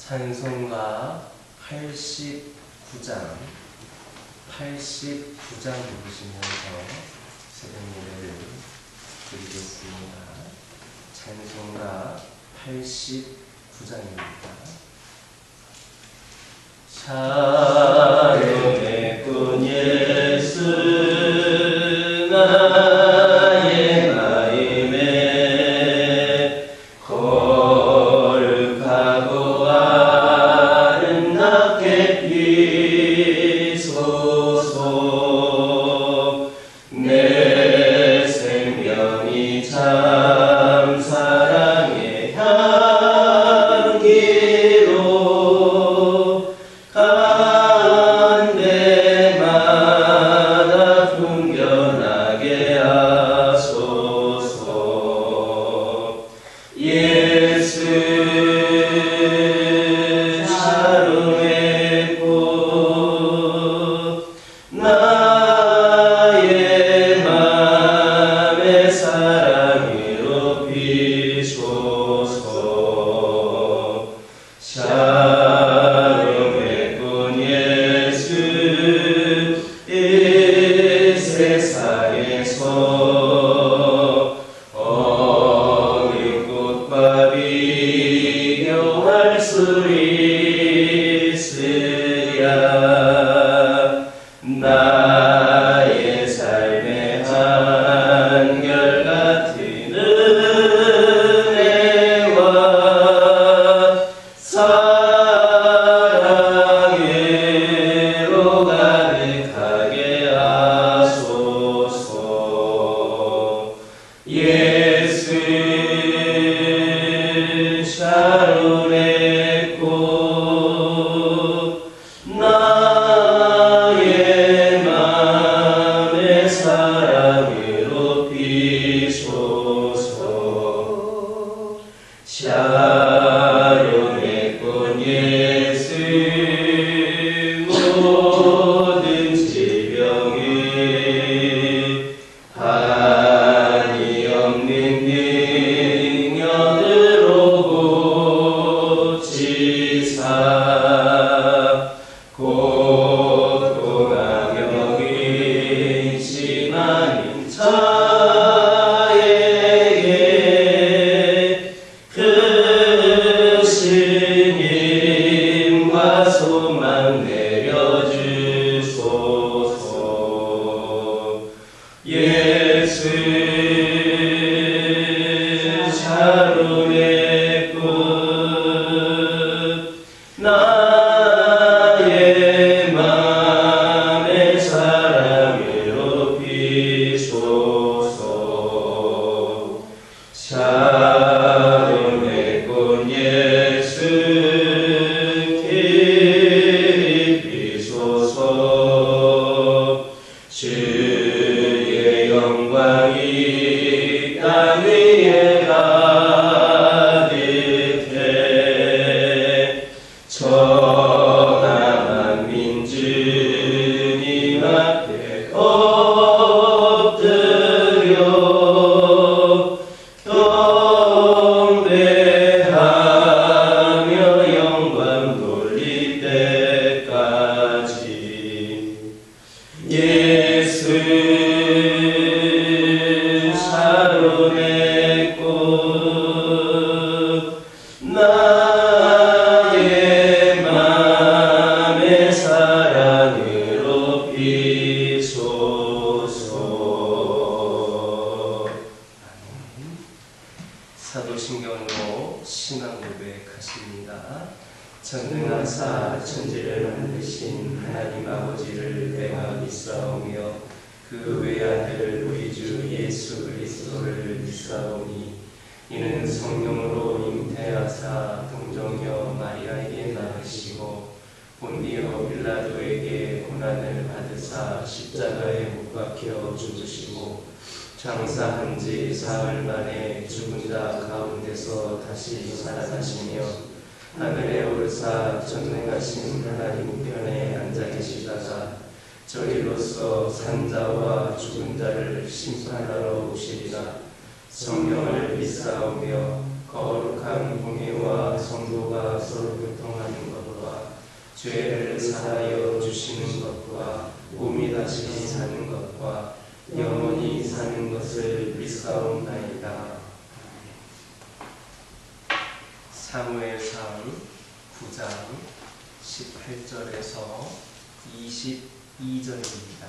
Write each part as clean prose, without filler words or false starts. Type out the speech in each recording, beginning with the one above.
찬송가 89장 부르시면서 새벽 예배를 드리겠습니다. 찬송가 89장입니다. 샤롬의 꾼 예수 나의 마음에 거룩하고 아름답게 비소서. 내 생명이 참 사랑의 향기로 간 데마다 풍겨나게 하소서. 예수 샤롬의 꽃 나의 맘의 사랑으로 비소서. 샤롬의 꽃 예수 이 세상에서 어린 꽃과 비교할 수 있으랴. 나의 삶의 한결같은 은혜와 사랑으로 가득하게 하소서. 예수 샤롬의 꽃 나의 맘의 사랑으로 비소서. 샤롬의 꽃 예수 모든 질병을 한이 없는 능력으로 고치사 고통하며 근심하는 자에게 크신 힘과 소망 내려주소서. 예수 샤롬의 꽃 나의 맘의 사랑으로 비소서. 샤롬의 꽃 예수 비소서. 주의 영광이 땅 위에 가득해 전한 민주님 앞에 엎드려 경배하며 영광 돌릴 때까지. 예수 샤롬의 꽃 나의 맘의 사랑으로 비소서. 사도신경으로 신앙 고백하십니다. 전능하사 천지를 만드신 하나님 아버지를 내가 믿사오며 그 외아들 우리 주 예수 그리스도를 믿사오니 이는 성령으로 잉태하사 동정녀 마리아에게 낳으시고 본디오 빌라도에게 고난을 받으사 십자가에 못 박혀 죽으시고 장사한 지 사흘 만에 죽은 자 가운데서 다시 살아나시며 하늘에 오르사 전능하신 하나님 우편에 앉아 계시다가 저희로서 산자와 죽은 자를 심판하러 오시리라. 성령을 믿사오며 거룩한 공의와 성도가 서로 교통하는 죄를 사하여 주시는 것과 몸이 다시 사는 것과 영원히 사는 것을 믿사옵나이다. 사무엘상 9장 18절에서 22절입니다.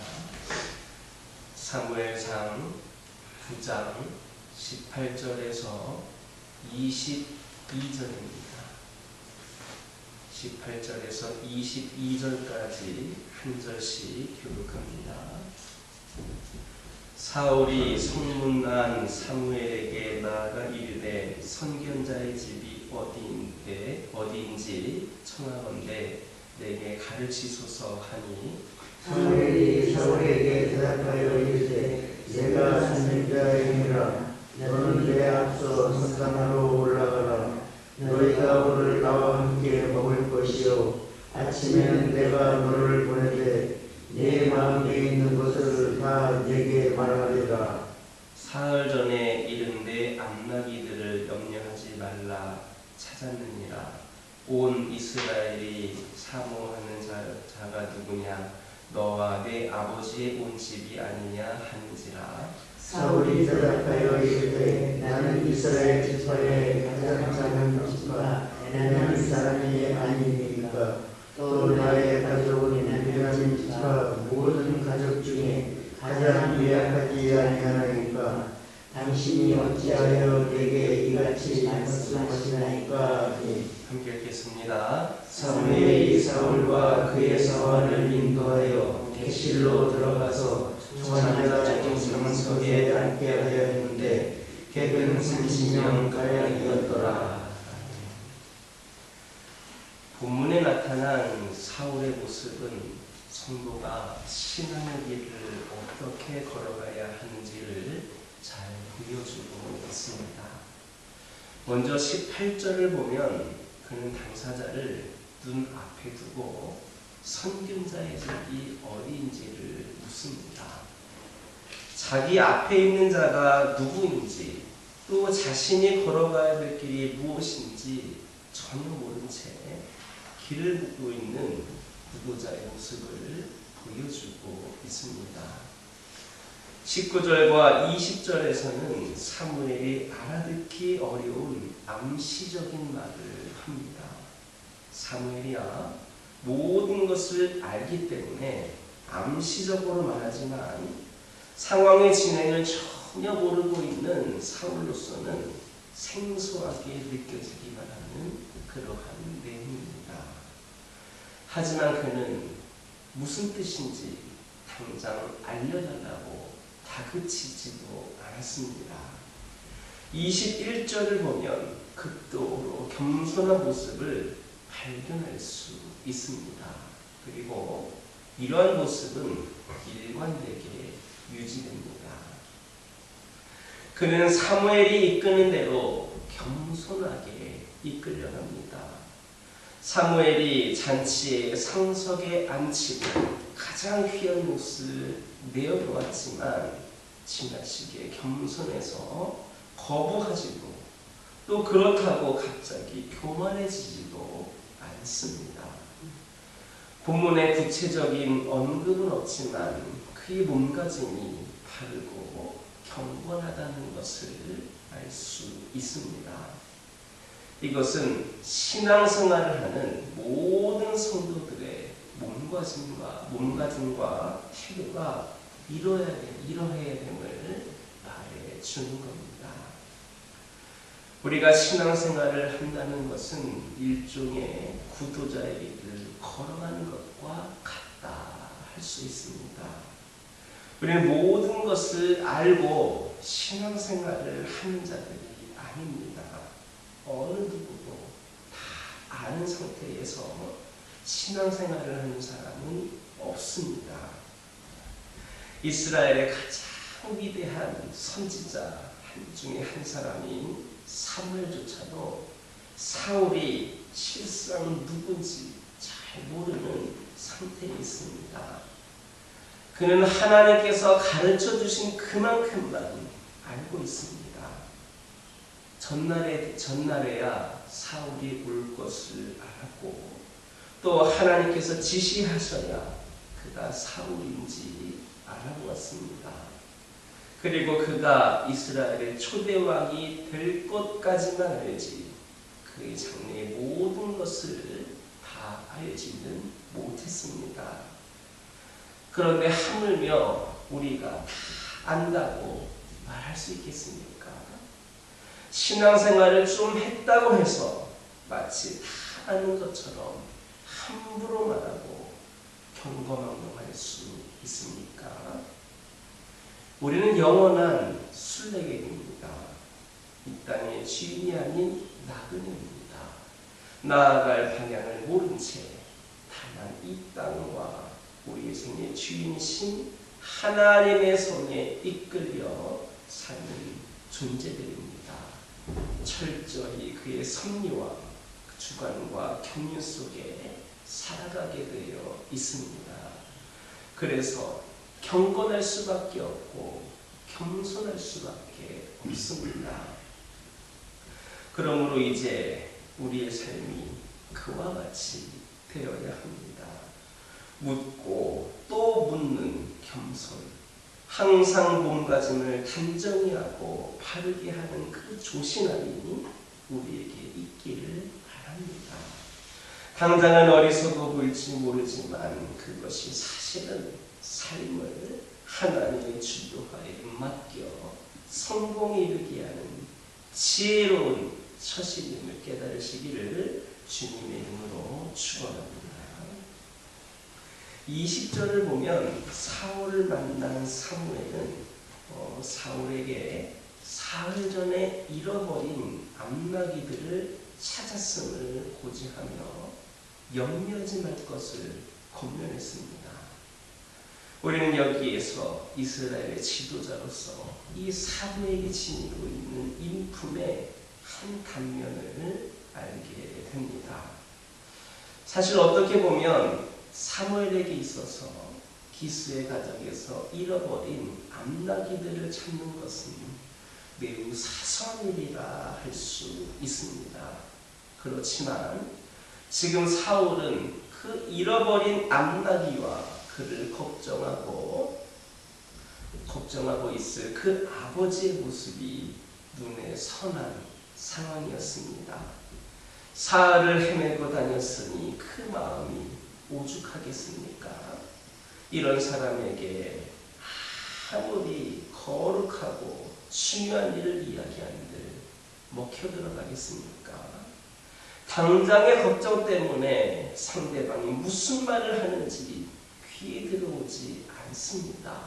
사무엘상 9장 18절에서 22절입니다. 18절에서 22절까지 한 절씩 교독합니다. 사울이 소문난 사무엘에게 나아가 이르되 선견자의 집이 어디인지 청하건대 내게 가르치소서 하니 사무엘이 사울에게 대답하여 이르되 내가 선견자이니라. 너는 내 앞서 성산하러 올라가라. 너희가 오늘 나와 함께 먹을 것이요 아침에는 내가 너를 보내되 내 마음에 있는 것을 다 내게 말하리라. 사흘 전에 이른데 암나기들을 염려하지 말라 찾았느니라. 온 이스라엘이 사모하는 자가 누구냐? 너와 내 아버지의 온 집이 아니냐 하는지라. 사울이 대답하여 이르되 나는 이스라엘 지파의 가장 작은 지파 베냐민 사람이 아니니까. 또 나의 가족은 베냐민 지파 모든 가족 중에 가장 미약하지 아니하나이까. 당신이 어찌하여 내게 이같이 말씀하시나이까. 함께 읽겠습니다. 사무엘이 사울과 그의 사환을 인도하여 객실로 들어가서 전하자 정상석에 앉게 하였는데 객은 30명 가량이었더라. 본문에 나타난 사울의 모습은 성도가 신앙의 길을 어떻게 걸어가야 하는지를 잘 보여주고 있습니다. 먼저 18절을 보면 그는 당사자를 눈 앞에 두고 선견자의 집이 어디인지를 묻습니다. 자기 앞에 있는 자가 누구인지 또 자신이 걸어가야 될 길이 무엇인지 전혀 모른 채 길을 묻고 있는 구도자의 모습을 보여주고 있습니다. 19절과 20절에서는 사무엘이 알아듣기 어려운 암시적인 말을 합니다. 사무엘이야 모든 것을 알기 때문에 암시적으로 말하지만 상황의 진행을 전혀 모르고 있는 사울로서는 생소하게 느껴지기만 하는 그러한 내용입니다. 하지만 그는 무슨 뜻인지 당장 알려달라고 다그치지도 않았습니다. 21절을 보면 극도로 겸손한 모습을 발견할 수 있습니다. 그리고 이러한 모습은 일관되게 유지됩니다. 그는 사무엘이 이끄는 대로 겸손하게 이끌려갑니다. 사무엘이 잔치의 상석에 앉히고 가장 귀한 옷을 내어놓았지만 지나치게 겸손해서 거부하지도 또 그렇다고 갑자기 교만해지지도 않습니다. 본문에 구체적인 언급은 없지만 그의 몸가짐이 바르고 경건하다는 것을 알 수 있습니다. 이것은 신앙생활을 하는 모든 성도들의 몸가짐과 태도가 이러해야 됨을 말해주는 겁니다. 우리가 신앙생활을 한다는 것은 일종의 구도자의 길을 걸어가는 것과 같다 할 수 있습니다. 우리는 모든 것을 알고 신앙생활을 하는 자들이 아닙니다. 어느 누구도 다 아는 상태에서 신앙생활을 하는 사람은 없습니다. 이스라엘의 가장 위대한 선지자 중에 한 사람인 사무엘조차도 사울이 실상 누군지 잘 모르는 상태에 있습니다. 그는 하나님께서 가르쳐 주신 그만큼만 알고 있습니다. 전날에야 사울이 올 것을 알았고 또 하나님께서 지시하셔야 그가 사울인지 알아보았습니다. 그리고 그가 이스라엘의 초대왕이 될 것까지만 알지 그의 장래의 모든 것을 다 알지는 못했습니다. 그런데 하물며 우리가 다 안다고 말할 수 있겠습니까? 신앙생활을 좀 했다고 해서 마치 다 아는 것처럼 함부로 말하고 경거망동할 수 있습니까? 우리는 영원한 순례객입니다. 이 땅의 주인이 아닌 나그네입니다. 나아갈 방향을 모른 채 다만 이 땅과 우리의 생의 주인이신 하나님의 손에 이끌려 사는 존재들입니다. 철저히 그의 섭리와 주관과 경륜 속에 살아가게 되어 있습니다. 그래서 경건할 수밖에 없고 겸손할 수밖에 없습니다. 그러므로 이제 우리의 삶이 그와 같이 되어야 합니다. 묻고 또 묻는 겸손, 항상 몸가짐을 단정히 하고 바르게 하는 그 조신함이 우리에게 있기를 바랍니다. 당장은 어리석어 보일지 모르지만 그것이 사실은 삶을 하나님의 주도하에 맡겨 성공에 이르게 하는 지혜로운 처신임을 깨달으시기를 주님의 이름으로 축원합니다. 20절을 보면 사울을 만난 사무엘은 사울에게 사흘 전에 잃어버린 암나귀들을 찾았음을 고지하며 염려하지 말 것을 권면했습니다. 우리는 여기에서 이스라엘의 지도자로서 이 사무엘이 지니고 있는 인품의 한 단면을 알게 됩니다. 사실 어떻게 보면 사무엘에게 있어서 기스의 가정에서 잃어버린 암나귀들을 찾는 것은 매우 사소한 일이라 할 수 있습니다. 그렇지만 지금 사울은 그 잃어버린 암나귀와 그를 걱정하고 있을 그 아버지의 모습이 눈에 선한 상황이었습니다. 사흘을 헤매고 다녔으니 그 마음이 오죽하겠습니까? 이런 사람에게 아무리 거룩하고 중요한 일을 이야기하는데 먹혀 들어가겠습니까? 당장의 걱정 때문에 상대방이 무슨 말을 하는지 귀에 들어오지 않습니다.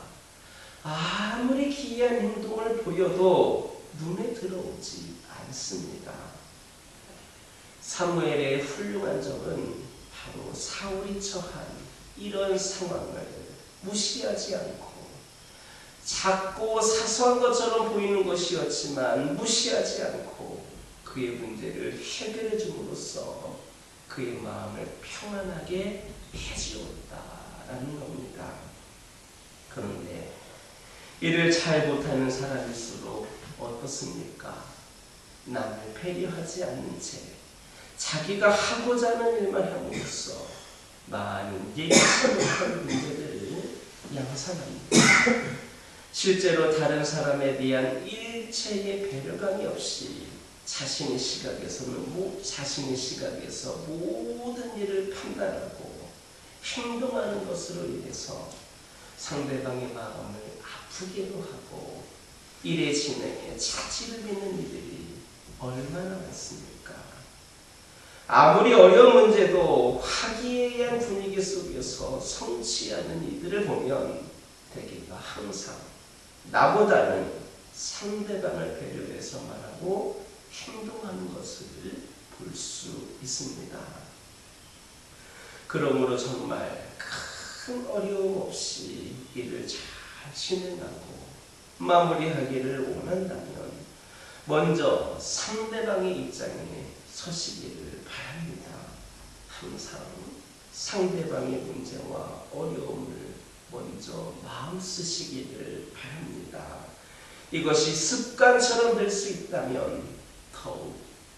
아무리 기이한 행동을 보여도 눈에 들어오지 않습니다. 사무엘의 훌륭한 점은 바로 사울이 처한 이런 상황을 무시하지 않고 작고 사소한 것처럼 보이는 것이었지만 무시하지 않고 그의 문제를 해결해 줌으로써 그의 마음을 평안하게 해주었다라는 겁니다. 그런데 이를 잘 못하는 사람일수록 어떻습니까? 남을 배려하지 않는 채 자기가 하고자 하는 일만 함으로써 많은 예기치 못한 문제들을 양산합니다. 실제로 다른 사람에 대한 일체의 배려감이 없이 자신의 시각에서 모든 일을 판단하고 행동하는 것으로 인해서 상대방의 마음을 아프게도 하고 일의 진행에 차질을 빚는 이들이 얼마나 많습니까? 아무리 어려운 문제도 화기애애한 분위기 속에서 성취하는 이들을 보면 대개가 항상 나보다는 상대방을 배려해서 말하고 행동하는 것을 볼 수 있습니다. 그러므로 정말 큰 어려움 없이 일을 잘 진행하고 마무리하기를 원한다면 먼저 상대방의 입장에 서시기를 바랍니다. 항상 상대방의 문제와 어려움을 먼저 마음 쓰시기를 바랍니다. 이것이 습관처럼 될 수 있다면 더욱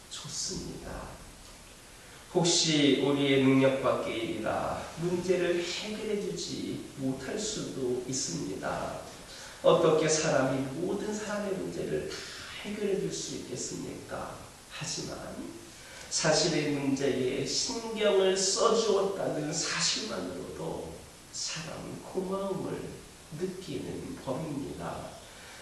좋습니다. 혹시 우리의 능력 밖이라 문제를 해결해 주지 못할 수도 있습니다. 어떻게 사람이 모든 사람의 문제를 다 해결해 줄 수 있겠습니까? 하지만 사실의 문제에 신경을 써주었다는 사실만으로도 사람은 고마움을 느끼는 법입니다.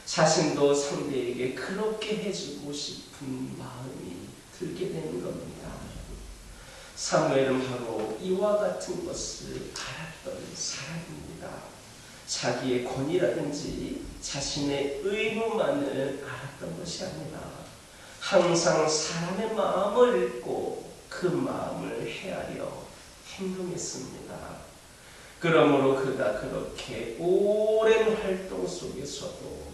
자신도 상대에게 그렇게 해주고 싶은 마음이 들게 되는 겁니다. 사무엘은 바로 이와 같은 것을 알았던 사람입니다. 자기의 권위라든지 자신의 의무만을 알았던 것이 아니라 항상 사람의 마음을 읽고 그 마음을 헤아려 행동했습니다. 그러므로 그가 그렇게 오랜 활동 속에서도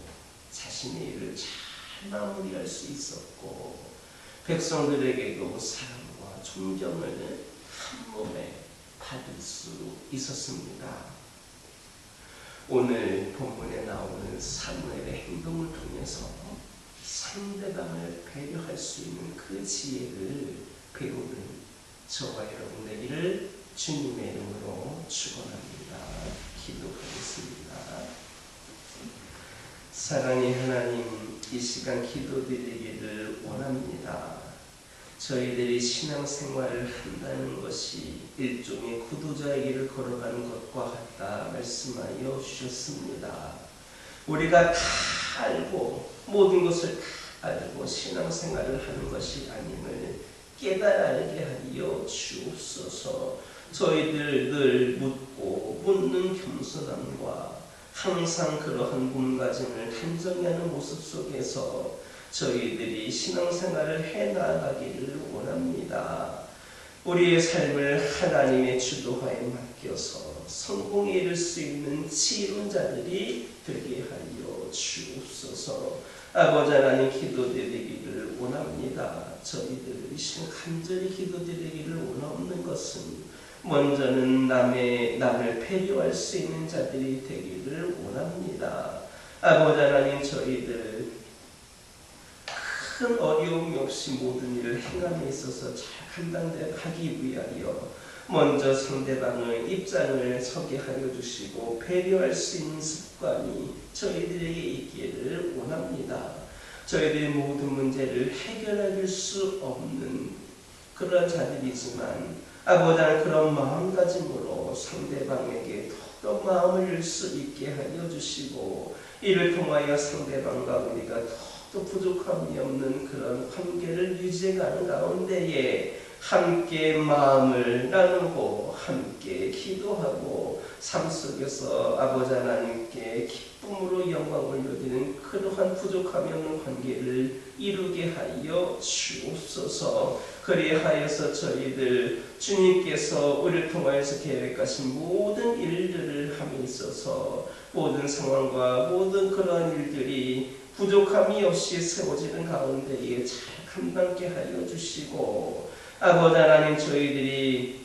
자신의 일을 잘 마무리할 수 있었고 백성들에게도 사랑과 존경을 한 몸에 받을 수 있었습니다. 오늘 본문에 나오는 사무엘의 행동을 통해서 상대방을 배려할 수 있는 그 지혜를 배우는 저와 여러분 되기를 주님의 이름으로 축원합니다. 기도하겠습니다. 사랑의 하나님, 이 시간 기도드리기를 원합니다. 저희들이 신앙생활을 한다는 것이 일종의 구도자의 길을 걸어가는 것과 같다 말씀하여 주셨습니다. 우리가 다 알고 모든 것을 다 알고 신앙생활을 하는 것이 아님을 깨달아 알게 하여 주옵소서. 저희들 늘 묻고 묻는 겸손함과 항상 그러한 몸가짐을 단정히 하는 모습 속에서 저희들이 신앙생활을 해나가기를 원합니다. 우리의 삶을 하나님의 주도하에 맡겨서 성공에 이를 수 있는 지혜로운 자들이 되게 하여 주옵소서. 아버지 하나님, 기도드리기를 원합니다. 저희들 이 시간 간절히 기도드리기를 원하는 것은 먼저는 남을 배려할 수 있는 자들이 되기를 원합니다. 아버지 하나님, 저희들 큰 어려움이 없이 모든 일을 행함에 있어서 잘 감당하기 위하여 먼저 상대방의 입장을 서게 하여 주시고 배려할 수 있는 습관이 저희들에게 있기를 원합니다. 저희들의 모든 문제를 해결해 줄 수 없는 그런 자들이지만 아버지 하나님, 그런 마음가짐으로 상대방에게 더욱 마음을 열 수 있게 하여 주시고 이를 통하여 상대방과 우리가 또 부족함이 없는 그런 관계를 유지해가는 가운데에 함께 마음을 나누고 함께 기도하고 삶 속에서 아버지 하나님께 기쁨으로 영광을 올려드리는 그러한 부족함이 없는 관계를 이루게 하여 주옵소서. 그리하여서 저희들 주님께서 우리를 통하여서 계획하신 모든 일들을 함에 있어서 모든 상황과 모든 그러한 일들이 부족함이 없이 세워지는 가운데에 잘 감당케 하여 주시고 아버지 하나님, 저희들이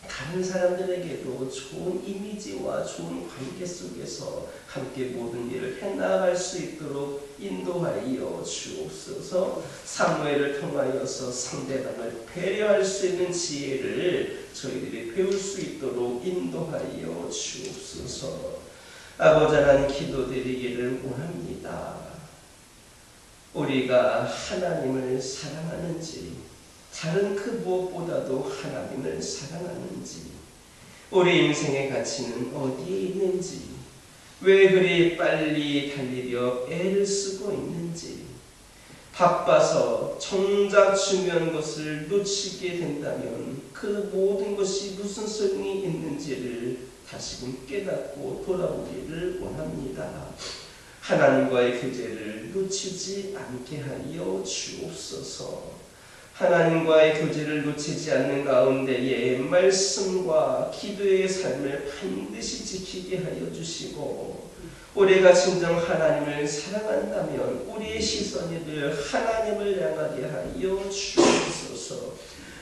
다른 사람들에게도 좋은 이미지와 좋은 관계 속에서 함께 모든 일을 해나갈 수 있도록 인도하여 주옵소서. 사무엘을 통하여서 상대방을 배려할 수 있는 지혜를 저희들이 배울 수 있도록 인도하여 주옵소서. 아버지 하나님, 기도드리기를 원합니다. 우리가 하나님을 사랑하는지 다른 그 무엇보다도 하나님을 사랑하는지 우리 인생의 가치는 어디에 있는지 왜 그리 빨리 달리려 애를 쓰고 있는지 바빠서 정작 중요한 것을 놓치게 된다면 그 모든 것이 무슨 소용이 있는지를 다시금 깨닫고 돌아오기를 원합니다. 하나님과의 교제를 놓치지 않게 하여 주옵소서. 하나님과의 교제를 놓치지 않는 가운데에 말씀과 기도의 삶을 반드시 지키게 하여 주시고 우리가 진정 하나님을 사랑한다면 우리의 시선이 늘 하나님을 향하게 하여 주옵소서.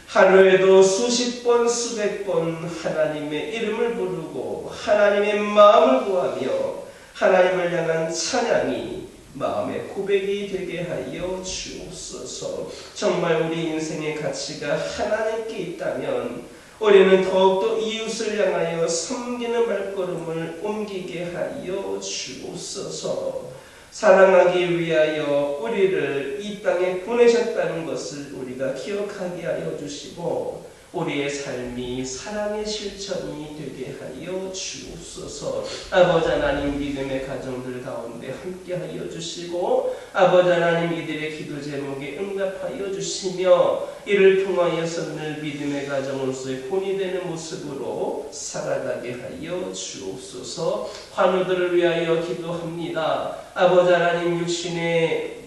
하루에도 수십 번 수백 번 하나님의 이름을 부르고 하나님의 마음을 구하며 하나님을 향한 찬양이 마음의 고백이 되게 하여 주옵소서. 정말 우리 인생의 가치가 하나님께 있다면 우리는 더욱더 이웃을 향하여 섬기는 발걸음을 옮기게 하여 주옵소서. 사랑하기 위하여 우리를 이 땅에 보내셨다는 것을 우리가 기억하게 하여 주시고 우리의 삶이 사랑의 실천이 되게 하여 주옵소서. 아버지 하나님, 믿음의 가정들 가운데 함께 하여 주시고 아버지 하나님, 이들의 기도 제목에 응답하여 주시며 이를 통하여서 늘 믿음의 가정으로서의 본이 되는 모습으로 살아가게 하여 주옵소서. 환우들을 위하여 기도합니다. 아버지 하나님, 육신의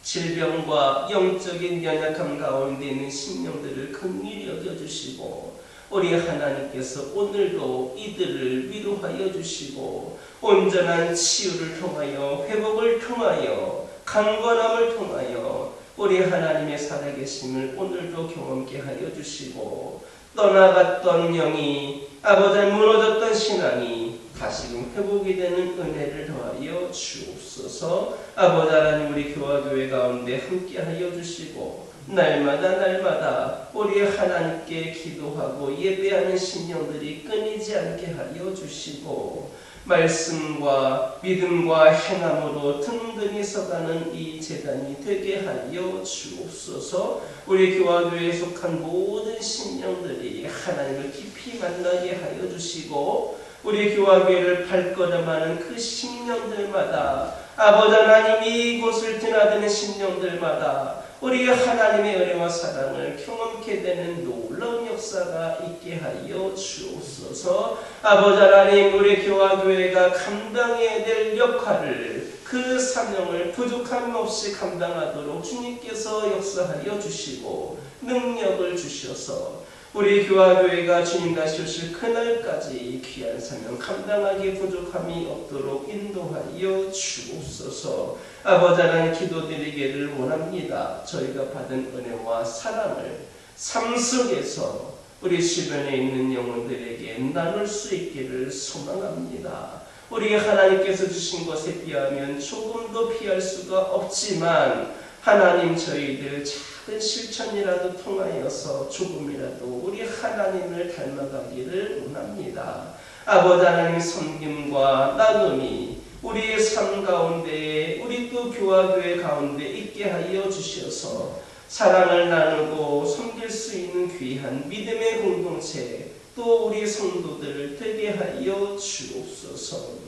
질병과 영적인 연약함 가운데 있는 심령들을 긍휼히 여겨주시고 우리 하나님께서 오늘도 이들을 위로하여 주시고 온전한 치유를 통하여 회복을 통하여 강건함을 통하여 우리 하나님의 살아계심을 오늘도 경험케 하여 주시고 떠나갔던 영이 아버지 무너졌던 신앙이 다시금 회복이 되는 은혜를 더하여 주옵소서. 아버지 하나님, 우리 교화교회 가운데 함께하여 주시고 날마다 우리 하나님께 기도하고 예배하는 심령들이 끊이지 않게 하여 주시고 말씀과 믿음과 행함으로 든든히 서가는 이 재단이 되게 하여 주옵소서. 우리 교화교회에 속한 모든 심령들이 하나님을 깊이 만나게 하여 주시고 우리 교화교회를 발걸음하는 그 심령들마다 아버지 하나님, 이곳을 드나드는 심령들마다 우리 하나님의 은혜와 사랑을 경험케 되는 놀라운 역사가 있게 하여 주옵소서. 아버지 하나님, 우리 교화교회가 감당해야 될 역할을 그 사명을 부족함 없이 감당하도록 주님께서 역사하여 주시고 능력을 주셔서 우리 교화교회가 주님 다시 오실 그날까지 귀한 사명 감당하기 부족함이 없도록 인도하여 주옵소서. 아버지 하나님, 기도드리기를 원합니다. 저희가 받은 은혜와 사랑을 삶 속에서 우리 주변에 있는 영혼들에게 나눌 수 있기를 소망합니다. 우리 하나님께서 주신 것에 비하면 조금도 피할 수가 없지만 하나님, 저희들 작은 실천이라도 통하여서 조금이라도 우리 하나님을 닮아가기를 원합니다. 아버지 하나님, 섬김과 나눔이 우리의 삶 가운데 우리 또 교화교회 가운데 있게 하여 주셔서 사랑을 나누고 섬길 수 있는 귀한 믿음의 공동체 또 우리 성도들을 되게 하여 주옵소서.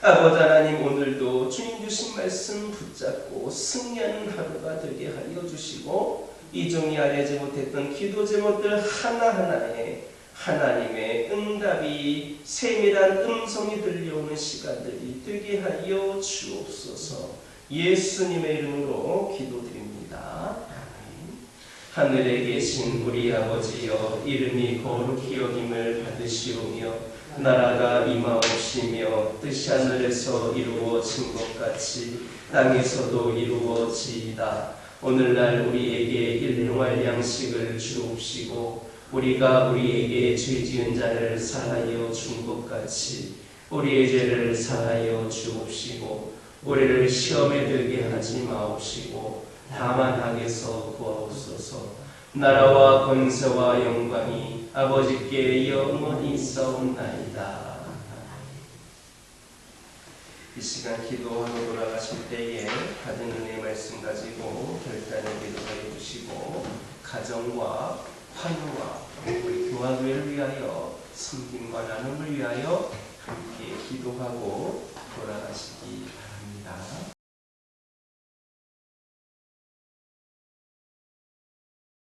아버지 하나님, 오늘도 주님 주신 말씀 붙잡고 승리하는 하루가 되게 하여 주시고 이 종이 알려지 못했던 기도 제목들 하나하나에 하나님의 응답이 세밀한 음성이 들려오는 시간들이 되게 하여 주옵소서. 예수님의 이름으로 기도드립니다. 하늘에 계신 우리 아버지여, 이름이 거룩히 여김을 받으시오며 나라가 임하옵시며 뜻이 하늘에서 이루어진 것 같이 땅에서도 이루어지이다. 오늘날 우리에게 일용할 양식을 주옵시고 우리가 우리에게 죄 지은 자를 사하여 준 것 같이 우리의 죄를 사하여 주옵시고 우리를 시험에 들게 하지 마옵시고 다만 악에서 구하옵소서. 나라와 권세와 영광이 아버지께 영원히 있사옵나이다. 이 시간 기도하러 돌아가실 때에 받은 은혜의 말씀 가지고 결단의 기도해 주시고 가정과 환우와 우리 교화교회를 위하여 섬김과 나눔을 위하여 함께 기도하고 돌아가시기 바랍니다.